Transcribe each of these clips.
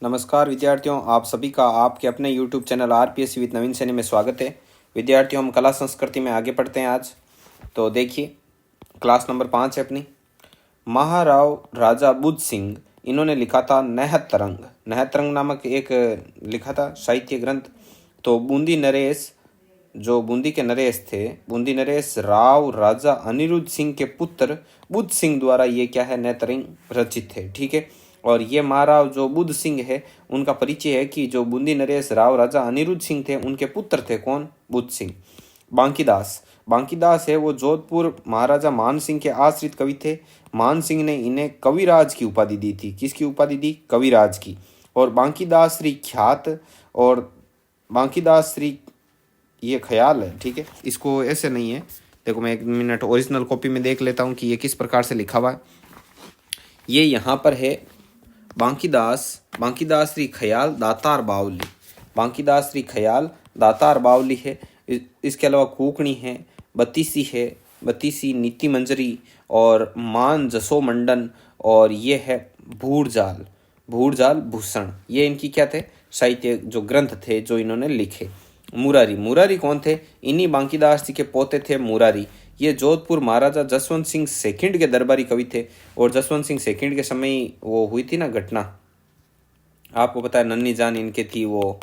नमस्कार विद्यार्थियों, आप सभी का आपके अपने YouTube चैनल आरपीएससी विद नवीन सैनी में स्वागत है। विद्यार्थियों, हम कला संस्कृति में आगे पढ़ते हैं आज। तो देखिए, क्लास नंबर 5 है अपनी। महाराव राजा बुद्ध सिंह, इन्होंने लिखा था नहतरंग। नहतरंग नामक एक लिखा था साहित्य ग्रंथ। तो बूंदी नरेश, जो बूंदी के नरेश थे, बूंदी नरेश राव राजा अनिरुद्ध सिंह के पुत्र बुद्ध सिंह द्वारा ये क्या है, नहतरंग रचित है। ठीक है। और ये महाराव जो बुद्ध सिंह है, उनका परिचय है कि जो बूंदी नरेश राव राजा अनिरुद्ध सिंह थे, उनके पुत्र थे कौन, बुद्ध सिंह। बांकीदास, बांकीदास है वो जोधपुर महाराजा मान सिंह के आश्रित कवि थे। मान सिंह ने इन्हें कविराज की उपाधि दी थी। किसकी उपाधि दी, कविराज की। और बांकीदास श्री ख्यात और बांकीदास श्री ये ख्याल है। ठीक है, इसको ऐसे नहीं है। देखो, मैं एक मिनट ओरिजिनल कॉपी में देख लेता हूँ कि ये किस प्रकार से लिखा हुआ है। ये यहाँ पर है बांकीदास श्री ख्याल दातार बावली। बांकीदास श्री ख्याल दातार बावली है। इसके अलावा कुकणी है, बत्तीसी है, बत्तीसी नीति मंजरी और मान जसो मंडन, और ये है भूरजाल भूषण। ये इनकी क्या थे, साहित्य जो ग्रंथ थे जो इन्होंने लिखे। मुरारी कौन थे, इन्हीं बांकीदास जी के पोते थे मुरारी। ये जोधपुर महाराजा जसवंत सिंह सेकंड के दरबारी कवि थे। और जसवंत सिंह सेकंड के समय वो हुई थी ना घटना, आपको पता है, नन्ही जान इनके थी, वो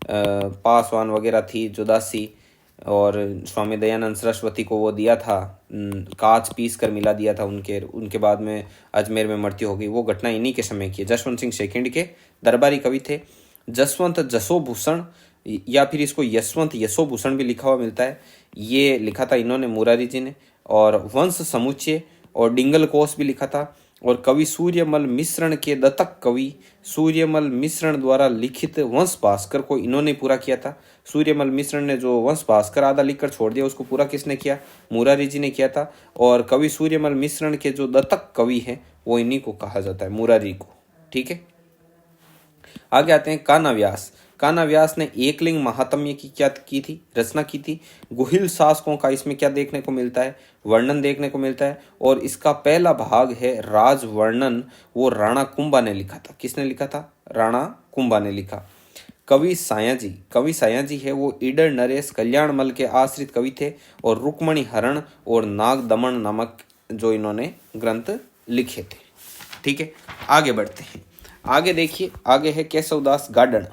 पासवान वगैरह थी जो दासी, और स्वामी दयानंद सरस्वती को वो दिया था, कांच पीस कर मिला दिया था उनके बाद में अजमेर में मृत्यु हो गई। वो घटना इन्हीं के समय की है। जसवंत सिंह सेकंड के दरबारी कवि थे। जसवंत जसोभूषण, या फिर इसको यशवंत यशोभूषण भी लिखा हुआ मिलता है, ये लिखा था इन्होंने मुरारी जी ने। और वंश समुच्चय और डिंगल कोश भी लिखा था। और कवि सूर्यमल मिश्रण के दत्तक कवि सूर्यमल मिश्रण द्वारा लिखित वंश भास्कर को इन्होंने पूरा किया था। सूर्यमल मिश्रण ने जो वंश भास्कर आधा लिखकर छोड़ दिया, उसको पूरा किसने किया, मुरारी जी ने किया था। और कवि सूर्यमल मिश्रण के जो दत्तक कवि हैं, वो इन्हीं को कहा जाता है, मुरारी को। ठीक है, आगे आते हैं कान्हा व्यास। कान्हा व्यास ने एकलिंग महात्म्य की क्या की थी, रचना की थी। गुहिल शासकों का इसमें क्या देखने को मिलता है, वर्णन देखने को मिलता है। और इसका पहला भाग है राज वर्णन, वो राणा कुंभा ने लिखा था। किसने लिखा था, राणा कुंभा ने लिखा। कवि सायाजी है वो ईडर नरेश कल्याणमल के आश्रित कवि थे। और रुक्मणी हरण और नाग दमन नामक जो इन्होंने ग्रंथ लिखे थे। ठीक है, आगे बढ़ते हैं। आगे देखिए, आगे है केशवदास गार्डन।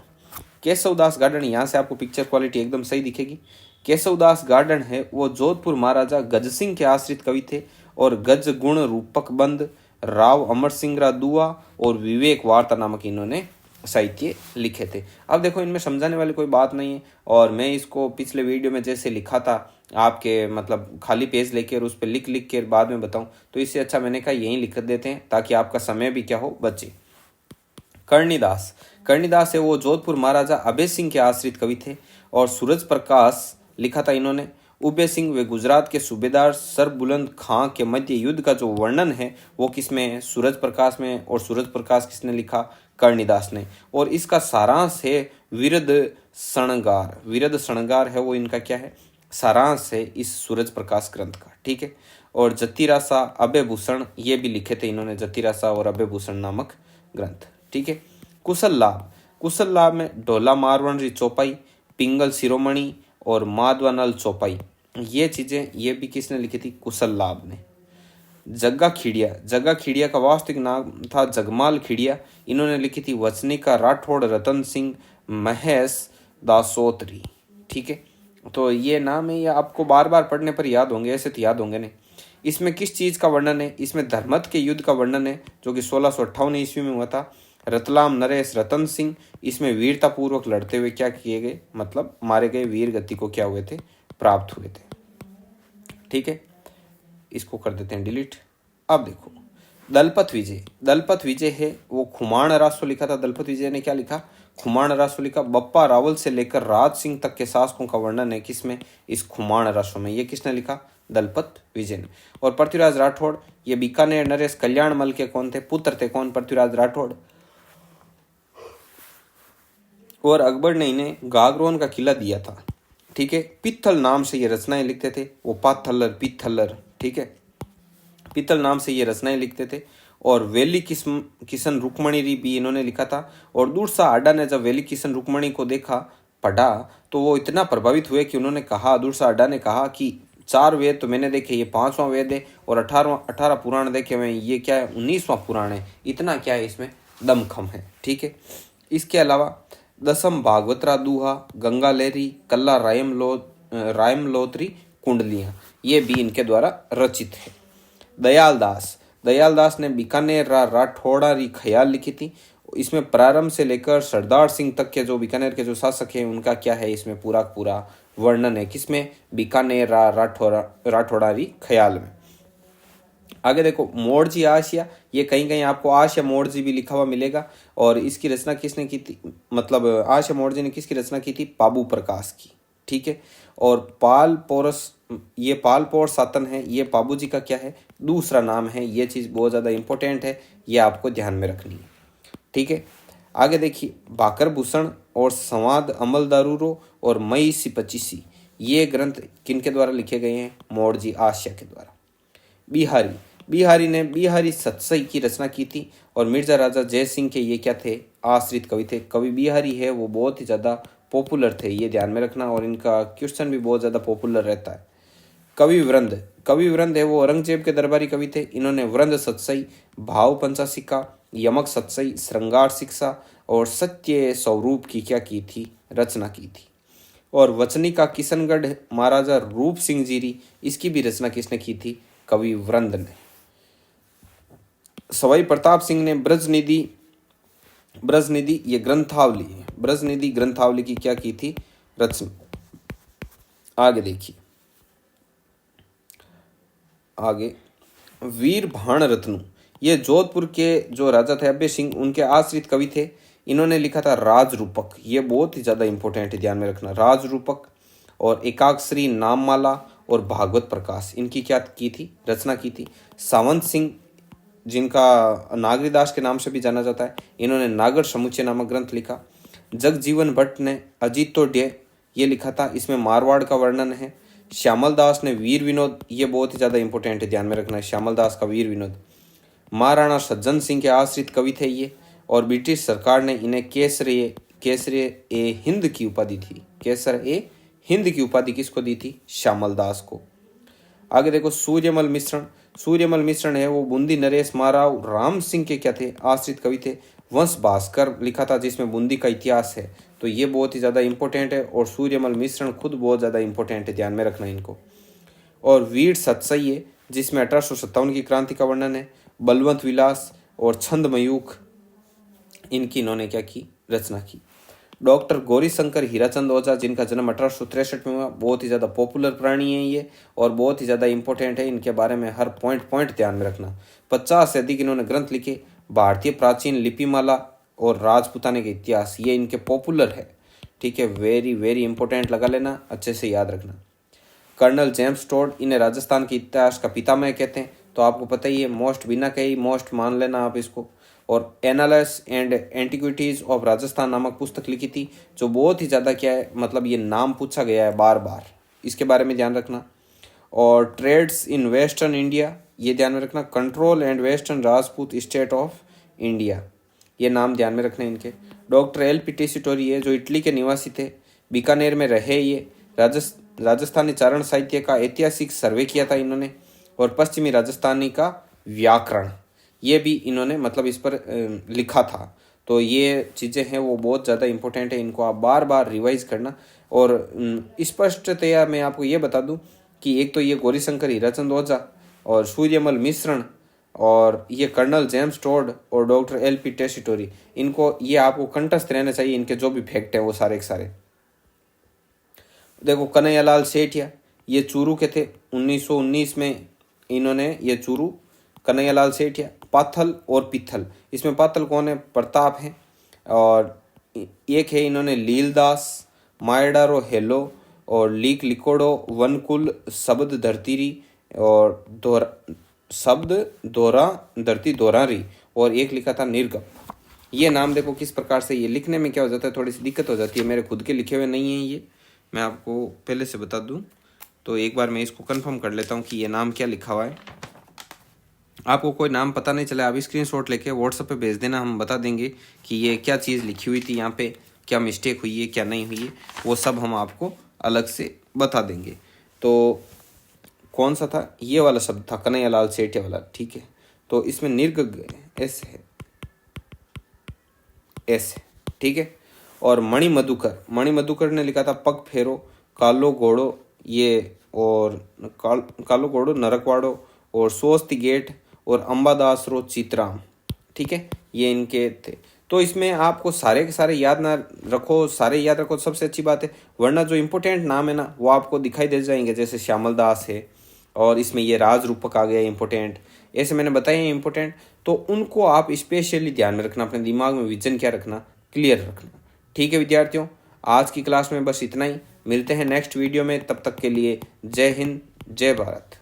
केशवदास गार्डन, यहाँ से आपको पिक्चर क्वालिटी एकदम सही दिखेगी। केशवदास गार्डन है वो जोधपुर महाराजा गज सिंह के आश्रित कवि थे। और गज गुण रूपक बंद, राव अमर सिंह दुआ और विवेक वार्ता नामक इन्होंने साहित्य लिखे थे। अब देखो, इनमें समझाने वाली कोई बात नहीं है। और मैं इसको पिछले वीडियो में जैसे लिखा था, आपके मतलब खाली पेज लेकर उस पर लिख के बाद में बताऊं, तो इससे अच्छा मैंने कहा यहीं लिख देते हैं, ताकि आपका समय भी क्या हो, बचे। कर्णिदास है वो जोधपुर महाराजा अभय सिंह के आश्रित कवि थे। और सूरज प्रकाश लिखा था इन्होंने। उबे सिंह वे गुजरात के सूबेदार सरबुलंद खां के मध्य युद्ध का जो वर्णन है वो किसमें है, सूरज प्रकाश में। और सूरज प्रकाश किसने लिखा, कर्णिदास ने। और इसका सारांश है विरद शृंगार है वो इनका क्या है, सारांश है इस सूरज प्रकाश ग्रंथ का। ठीक है। और जतिरासा अभय भूषण, ये भी लिखे थे इन्होंने, जतिरासा और अभय भूषण नामक ग्रंथ। ठीक है। कुशल लाभ में ढोला मारवण चौपाई, पिंगल शिरोमणि और माधवानल चौपाई, ये चीजें ये भी किसने लिखी थी, कुशल लाभ ने। जग्गा खीड़िया का वास्तविक नाम था जगमाल खीड़िया, इन्होंने लिखी थी वचनिका राठौड़ रतन सिंह महेश दासोत्री। ठीक है, तो ये नाम है, ये आपको बार बार पढ़ने पर याद होंगे, ऐसे तो याद होंगे नहीं। इसमें किस चीज का वर्णन है, इसमें धर्मत के युद्ध का वर्णन है जो कि 1658 ईस्वी में हुआ था। रतलाम नरेश रतन सिंह, इसमें वीरता पूर्वक लड़ते हुए क्या किए गए, मतलब मारे गए, वीर गति को क्या हुए थे, प्राप्त हुए थे। ठीक है, इसको कर देते हैं डिलीट। अब देखो, दलपत विजय है वो खुमाण रासो लिखा था। दलपत विजय ने क्या लिखा, खुमाण रासो लिखा। बप्पा रावल से लेकर राज सिंह तक के शासकों का वर्णन है किसमें, इस खुमाण रासो में। ये किसने लिखा, दलपत विजय ने। और पृथ्वीराज राठौड़, ये बीकानेर नरेश कल्याणमल के कौन थे, पुत्र थे कौन, पृथ्वीराज राठौड़। और अकबर ने इन्हें गागरोन का किला दिया था। ठीक है, पित्थल नाम से ये रचनाएं लिखते थे, वो पाथलर पित्थलर। ठीक है, पित्तल नाम से ये रचनाएं लिखते थे। और वेली किशन रुक्मणी री भी इन्होंने लिखा था। और दूरसा आडा ने जब वेली किशन रुक्मणी को देखा, पढ़ा, तो वो इतना प्रभावित हुए कि उन्होंने कहा, दूरसा आडा ने कहा कि 4 वेद तो मैंने देखे, ये 5वां वेद है, और 18 पुराण देखे मैं, ये क्या है 19वां पुराण है, इतना क्या है इसमें दमखम है। ठीक है। इसके अलावा 10म भागवतरा दूहा, गंगा लहरी, कल्ला रायमलोत्री कुंडलियाँ, ये भी इनके द्वारा रचित है। दयाल दास ने बीकानेर राठौड़ा री ख्याल लिखी थी। इसमें प्रारंभ से लेकर सरदार सिंह तक के जो बीकानेर के जो शासक हैं उनका क्या है इसमें पूरा पूरा वर्णन है। किसमें? बीकानेर राठौड़ा री ख्याल में। आगे देखो मोड़जी आशिया, ये कहीं कहीं आपको आशिया मोड़जी भी लिखा हुआ मिलेगा। और इसकी रचना किसने की थी? मतलब आशिया मोड़जी ने किसकी रचना की थी? पाबू प्रकाश की। ठीक है। और पाल पौर सातन है, ये पाबू जी का क्या है? दूसरा नाम है। ये चीज़ बहुत ज़्यादा इंपॉर्टेंट है, ये आपको ध्यान में रखनी है। ठीक है। आगे देखिए भाकर भूषण और संवाद अमल दारूरो और मई सी पचीसी, ये ग्रंथ किनके द्वारा लिखे गए हैं? मोड़जी आशिया के द्वारा। बिहारी ने बिहारी सत्सई की रचना की थी। और मिर्जा राजा जय सिंह के ये क्या थे? आश्रित कवि थे। कवि बिहारी है वो बहुत ही ज़्यादा पॉपुलर थे, ये ध्यान में रखना। और इनका क्वेश्चन भी बहुत ज़्यादा पॉपुलर रहता है। कवि वृंद है वो औरंगजेब के दरबारी कवि थे। इन्होंने वृंद सत्सई, भाव पंचासिका, यमक सत्सई, श्रृंगार शिक्षा और सत्य स्वरूप की क्या की थी? रचना की थी। और वचनिका किशनगढ़ महाराजा रूप सिंह जीरी, इसकी भी रचना किसने की थी? कवि वृंद ने। सवाई प्रताप सिंह ने ब्रजनिधि ये ग्रंथावली की क्या की थी? रचना। आगे देखिए, आगे वीर भाण रत्नु, ये जोधपुर के जो राजा थे अभय सिंह, उनके आश्रित कवि थे। इन्होंने लिखा था राज रूपक, ये बहुत ही ज़्यादा इंपॉर्टेंट है, ध्यान में रखना। राज रूपक और एकाक्षरी नाममाला और भागवत प्रकाश, इनकी क्या की थी? रचना की थी। सावंत सिंह, जिनका नागरीदास के नाम से भी जाना जाता है, इन्होंने नागर समुच्चय नामक ग्रंथ लिखा। जगजीवन भट्ट ने अजितोड्य ये लिखा था, इसमें मारवाड़ का वर्णन है। श्यामल दास ने वीर विनोद, ये बहुत ही ज़्यादा इंपॉर्टेंट है, ध्यान में रखना है, श्यामल दास का वीर विनोद। महाराणा सज्जन सिंह के आश्रित कवि थे ये। और ब्रिटिश सरकार ने इन्हें केसर-ए-हिंद की उपाधि थी। केसर-ए-हिंद की उपाधि किसको दी थी? श्यामल दास को। आगे देखो सूर्यमल मिश्रण है वो बूंदी नरेश महाराव राम सिंह के क्या थे? आश्रित कवि थे। वंश भास्कर लिखा था जिसमें बूंदी का इतिहास है, तो ये बहुत ही ज़्यादा इंपॉर्टेंट है। और सूर्यमल मिश्रण खुद बहुत ज़्यादा इंपॉर्टेंट है, ध्यान में रखना इनको। और वीर सत्सई है जिसमें 1857 की क्रांति का वर्णन है। बलवंत विलास और छंद मयूख, इनकी इन्होंने क्या की? रचना की। डॉक्टर गौरीशंकर हीराचंद ओझा, जिनका जन्म 1863 में हुआ, बहुत ही ज़्यादा पॉपुलर प्राणी है ये और बहुत ही ज़्यादा इंपॉर्टेंट है। इनके बारे में हर पॉइंट ध्यान में रखना। 50 से अधिक इन्होंने ग्रंथ लिखे। भारतीय प्राचीन लिपिमाला और राजपूताने के इतिहास, ये इनके पॉपुलर है। ठीक है, वेरी वेरी इंपॉर्टेंट लगा लेना, अच्छे से याद रखना। कर्नल जेम्स टोड, इन्हें राजस्थान के इतिहास का पितामह कहते हैं, तो आपको पता ही है, मोस्ट बिना कही मोस्ट मान लेना आप इसको। और annals and antiquities of Rajasthan नामक पुस्तक लिखी थी, जो बहुत ही ज़्यादा क्या है, मतलब ये नाम पूछा गया है बार बार, इसके बारे में ध्यान रखना। और ट्रेड्स इन वेस्टर्न इंडिया, ये ध्यान में रखना। Control and western Rajput state of India, ये नाम ध्यान में रखना इनके। Doctor LP. टेसीटोरी है जो इटली के निवासी थे, बीकानेर में रहे ये। राजस्थानी चारण साहित्य का ऐतिहासिक सर्वे किया था इन्होंने। और पश्चिमी राजस्थानी का व्याकरण, ये भी इन्होंने मतलब इस पर लिखा था। तो ये चीज़ें हैं वो बहुत ज़्यादा इंपॉर्टेंट है, इनको आप बार बार रिवाइज करना। और स्पष्टतया मैं आपको ये बता दूं कि एक तो ये गौरीशंकर हीराचंद ओझा और सूर्यमल मिश्रण और ये कर्नल जेम्स टोड और डॉक्टर एल.पी. टेसीटोरी, इनको ये आपको कंठस्थ रहने चाहिए, इनके जो भी फैक्ट हैं वो सारे के सारे। देखो कन्हैयालाल सेठिया, ये चूरू के थे। 1919 में इन्होंने ये चूरू, कन्हैयालाल सेठिया। पाथल और पिथल, इसमें पाथल कौन है? प्रताप है। और एक है इन्होंने लीलदास, मायडारो हेलो और लीक लिकोडो, वनकुल, शब्द धरतीरी और शब्द दोरा धरती दोरारी, और एक लिखा था निर्गम। ये नाम देखो किस प्रकार से, ये लिखने में क्या हो जाता है, थोड़ी सी दिक्कत हो जाती है, मेरे खुद के लिखे हुए नहीं हैं ये, मैं आपको पहले से बता दूं। तो एक बार मैं इसको कंफर्म कर लेता हूं कि ये नाम क्या लिखा हुआ है। आपको कोई नाम पता नहीं चला, आप स्क्रीनशॉट लेके व्हाट्सएप पे भेज देना, हम बता देंगे कि ये क्या चीज़ लिखी हुई थी यहाँ पे, क्या मिस्टेक हुई है क्या नहीं हुई है, वो सब हम आपको अलग से बता देंगे। तो कौन सा था, ये वाला शब्द था कन्हैयालाल सेठिया वाला, ठीक है। तो इसमें निर्ग एस है, एस है, ठीक है। और मणि मधुकर ने लिखा था पग फेरो, कालो घोड़ो ये, और कालो घोड़ो नरकवाड़ो, और सोस्ती गेट, और अंबादास रो चित्राम, ठीक है, ये इनके थे। तो इसमें आपको सारे के सारे याद ना रखो, सारे याद रखो सबसे अच्छी बात है, वरना जो इम्पोर्टेंट नाम है ना वो आपको दिखाई दे जाएंगे, जैसे श्यामल दास है, और इसमें ये राज रूपक आ गया इम्पोर्टेंट, ऐसे मैंने बताए हैं इम्पोर्टेंट। तो उनको आप स्पेशली ध्यान में रखना, अपने दिमाग में विजन क्या रखना, क्लियर रखना, ठीक है विद्यार्थियों। आज की क्लास में बस इतना ही, मिलते हैं नेक्स्ट वीडियो में, तब तक के लिए जय हिंद जय भारत।